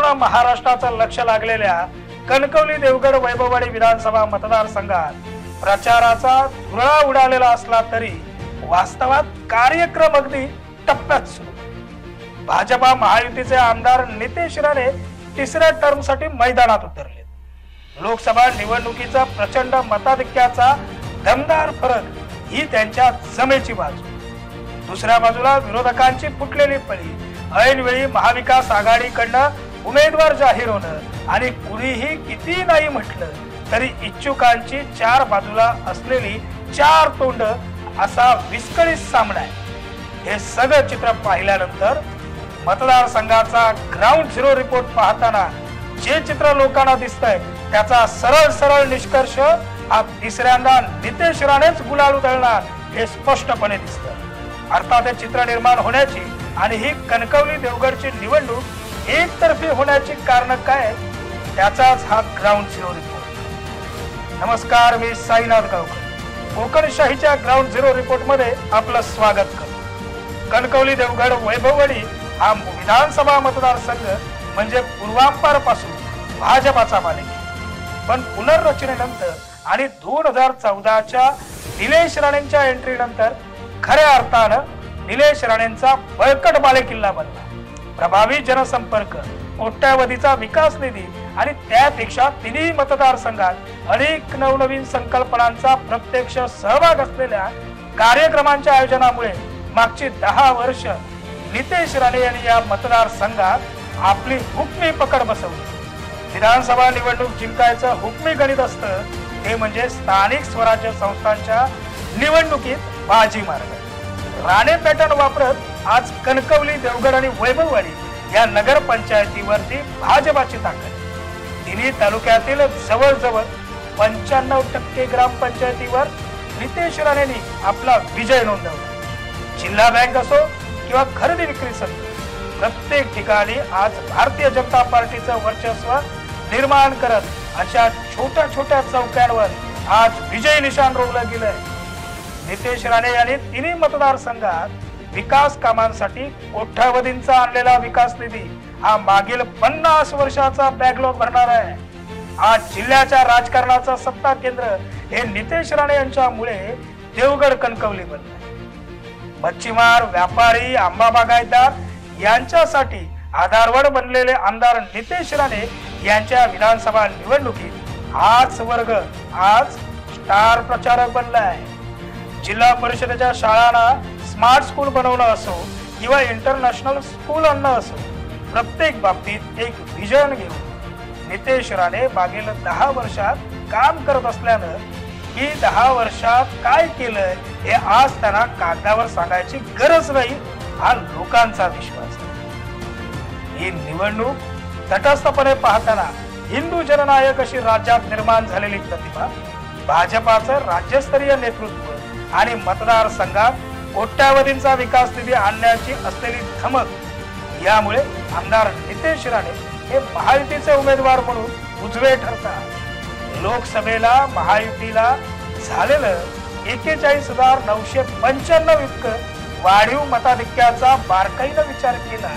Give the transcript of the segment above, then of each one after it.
संपूर्ण महाराष्ट्राचं लक्ष लागलेल्या कणकवली देवगड वैभववाडी विधानसभा मतदारसंघात प्रचाराचा धुरळा उडालेला असला तरी वास्तवात कार्यक्रम अगदी टप्प्यात सुरू। भाजपा महायुतीचे आमदार नितेश राणे तिसऱ्या टर्मसाठी मैदानात उतरले। लोकसभा निवडणुकीचा प्रचंड मताधिक्याचा दमदार फरक ही त्यांच्या जमेची बाजू। दुसऱ्या बाजूला विरोधकांची फुटलेली पळी, ऐनवेळी महाविकास आघाडीकडनं उमेदवार जाहीर होणं आणि कुणीही किती नाही म्हटलं तरी इच्छुकांची चार बाजूला असलेली चार तोंड असा विस्कळीत सामना आहे। हे सगळं चित्र पाहिल्यानंतर मतदारसंघाचा ग्राउंड झिरो रिपोर्ट पाहताना जे चित्र लोकांना दिसतंय त्याचा सरळ निष्कर्ष हा तिसऱ्यांदा नितेश राणेच गुलाल उधळणार हे स्पष्टपणे दिसतं। अर्थात हे चित्र निर्माण होण्याची आणि ही कणकवली देवगडची निवडणूक एकतर्फी होण्याची कारण काय त्याचाच हा ग्राउंड झिरो रिपोर्ट। नमस्कार, मी साईनाथ गावकर कोकणशाहीच्या ग्राउंड झिरो रिपोर्ट मध्ये आपलं स्वागत करतो। कणकवली देवगड वैभववाडी हा विधानसभा मतदारसंघ म्हणजे पूर्वापार पासून भाजपाचा मालिका, पण पुनर्रचनेनंतर आणि 2014च्या निलेश राणेंच्या एंट्री नंतर खऱ्या अर्थानं निलेश राणेंचा बळकट बालेकिल्ला बनला। प्रभावी जनसंपर्क, कोट्यावधीचा विकास निधी आणि त्यापेक्षा तिन्ही मतदारसंघात अनेक नवनवीन संकल्पनांचा प्रत्यक्ष सहभाग असलेल्या कार्यक्रमांच्या आयोजनामुळे मागची 10 वर्ष नितेश राणे यांनी या मतदारसंघात आपली हुकमी पकड बसवली। विधानसभा निवडणूक जिंकायचं हुकमी गणित असतं ते म्हणजे स्थानिक स्वराज्य संस्थांच्या निवडणुकीत बाजी मारणं। राणे पॅटर्न वापरत आज कणकवली देवगड आणि वैभववाडी या नगर पंचायतीवरती भाजपाची ताकद। तिन्ही तालुक्यातील जवळजवळ 95% ग्रामपंचायतीवर नितेश राणेंनी आपला विजय नोंदवला। जिल्हा बँक असो किंवा खरेदी विक्री संघ, प्रत्येक ठिकाणी आज भारतीय जनता पार्टीचं वर्चस्व निर्माण करत अशा छोट्या छोट्या चौक्यांवर आज विजय निशाण रोवलं गेलंय। नितेश राणे यांनी तिन्ही मतदारसंघात विकास कामांसाठी कोट्यावधींचा आणलेला विकास निधी हा मागील 50 वर्षाचा बॅकलॉग भरणार आहे। आज जिल्ह्याच्या राजकारणाचं सत्ता केंद्र हे नितेश राणे यांच्यामुळे देवगड कणकवली बनले। मच्छीमार, व्यापारी, आंबा बागायतदार यांच्यासाठी आधारवड बनलेले आमदार नितेश राणे यांच्या विधानसभा निवडणुकीत हाच वर्ग आज स्टार प्रचारक बनला आहे। जिल्हा परिषदेच्या शाळांना स्मार्ट स्कूल बनवणं असो किंवा इंटरनॅशनल स्कूल आणणं असो, प्रत्येक बाबतीत एक विजन घेऊन नितेश राणे मागील 10 वर्षात काम करत असल्यानं ही 10 वर्षात काय केलंय हे आज त्यांना कागदावर सांगायची गरज नाही हा लोकांचा विश्वास आहे। ही निवडणूक तटस्थपणे पाहताना हिंदू जननायक अशी राज्यात निर्माण झालेली प्रतिभा, भाजपाचं राज्यस्तरीय नेतृत्व आणि मतदारसंघात कोट्यावधींचा विकास निधी आणण्याची असलेली धमक यामुळे आमदार नितेश राणे हे महायुतीचे उमेदवार म्हणून उजवे ठरतात। लोकसभेला महायुतीला झालेलं 41,995 इतकं वाढीव मताधिक्याचा बारकाईनं विचार केला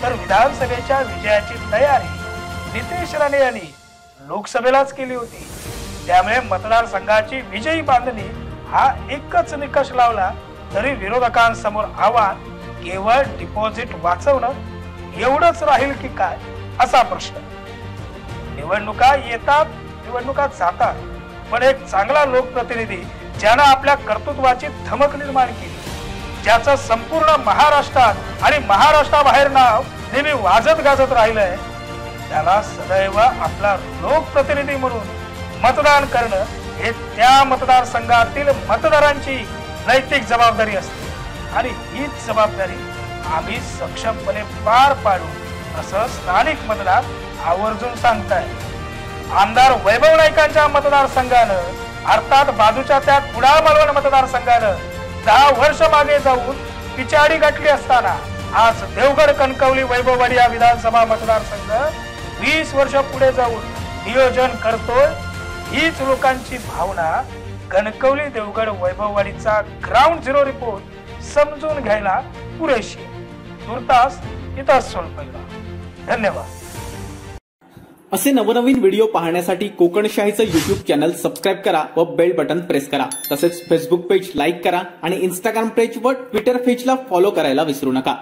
तर विधानसभेच्या विजयाची तयारी नितेश राणे यांनी लोकसभेलाच केली होती। त्यामुळे मतदारसंघाची विजयी बांधणी हा एकच निकष लावला तरी विरोधकांसमोर आव्हान केवळ डिपॉझिट वाचवणं एवढंच राहील की काय असा प्रश्न। निवडणुका येतात, निवडणुका जातात, पण एक चांगला लोकप्रतिनिधी ज्यानं आपल्या कर्तृत्वाची धमक निर्माण केली, ज्याचं संपूर्ण महाराष्ट्रात आणि महाराष्ट्राबाहेर नाव नेहमी वाजत गाजत राहिलंय, त्याला सदैव आपला लोकप्रतिनिधी म्हणून मतदान करणं हे त्या मतदारसंघातील मतदारांची नैतिक जबाबदारी असते आणि हीच जबाबदारी आम्ही सक्षमपणे पार पाडू असं स्थानिक मतदार आवर्जून सांगताय। आमदार वैभव नाईकांच्या मतदारसंघानं अर्थात बाजूच्या त्या कुडाळ मालवण मतदारसंघानं 10 वर्ष मागे जाऊन पिछाडी गाठली असताना आज देवगड कणकवली वैभववाडी या विधानसभा मतदारसंघ 20 वर्ष पुढे जाऊन नियोजन करतोय। हीच लोकांची भावना कणकवली देवगड वैभववाडीचा ग्राउंड झिरो रिपोर्ट समजून घ्यायला पुरेशी। तुर्तास इथंच सोडतो। धन्यवाद। असे नवनवीन व्हिडिओ पाहण्यासाठी कोकणशाहीचं युट्यूब चॅनल सबस्क्राईब करा व बेल बटन प्रेस करा। तसेच फेसबुक पेज लाईक करा आणि इंस्टाग्राम पेज व ट्विटर पेजला फॉलो करायला विसरू नका।